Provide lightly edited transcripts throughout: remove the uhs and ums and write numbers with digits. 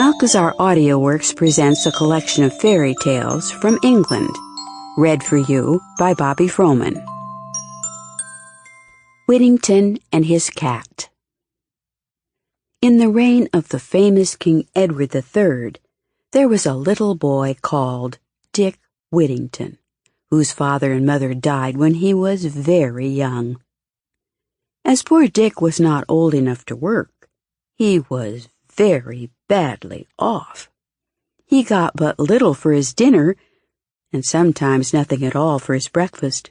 Alcazar Audioworks presents a collection of fairy tales from England, read for you by Bobbie Frohman. Whittington and His Cat. In the reign of the famous King Edward III, there was a little boy called Dick Whittington, whose father and mother died when he was very young. As poor Dick was not old enough to work, he was very badly off. He got but little for his dinner, and sometimes nothing at all for his breakfast.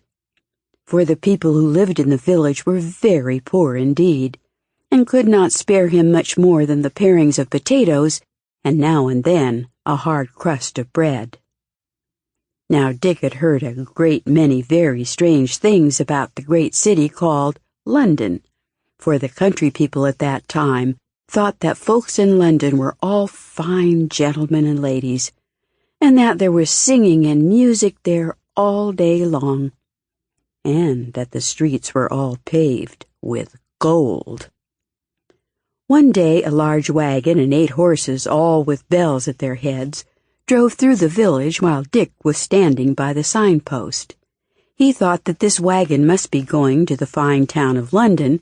For the people who lived in the village were very poor indeed, and could not spare him much more than the parings of potatoes, and now and then a hard crust of bread. Now Dick had heard a great many very strange things about the great city called London, for the country people at that time thought that folks in London were all fine gentlemen and ladies, and that there was singing and music there all day long, and that the streets were all paved with gold. One day a large wagon and 8 horses, all with bells at their heads, drove through the village while Dick was standing by the signpost. He thought that this wagon must be going to the fine town of London,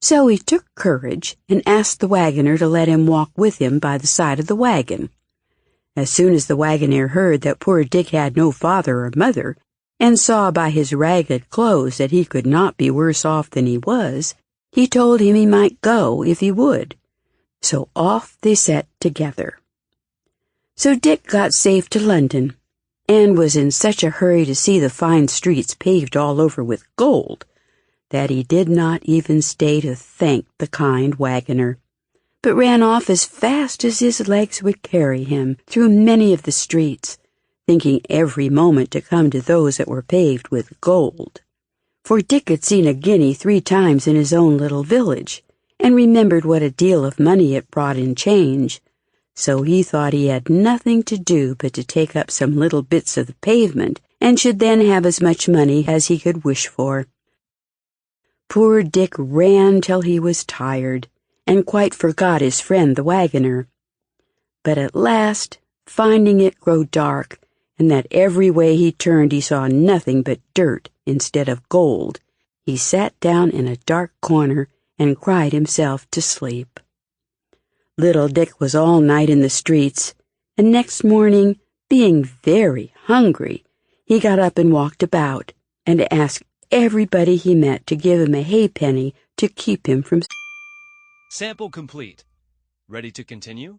so he took courage and asked the wagoner to let him walk with him by the side of the wagon. As soon as the wagoner heard that poor Dick had no father or mother, and saw by his ragged clothes that he could not be worse off than he was, he told him he might go if he would. So off they set together. So Dick got safe to London, and was in such a hurry to see the fine streets paved all over with gold, that he did not even stay to thank the kind wagoner, but ran off as fast as his legs would carry him through many of the streets, thinking every moment to come to those that were paved with gold. For Dick had seen a guinea 3 times in his own little village, and remembered what a deal of money it brought in change, so he thought he had nothing to do but to take up some little bits of the pavement, and should then have as much money as he could wish for. Poor Dick ran till he was tired, and quite forgot his friend the wagoner. But at last, finding it grow dark, and that every way he turned he saw nothing but dirt instead of gold, he sat down in a dark corner and cried himself to sleep. Little Dick was all night in the streets, and next morning, being very hungry, he got up and walked about, and asked everybody he met to give him a halfpenny to keep him from... Sample complete. Ready to continue?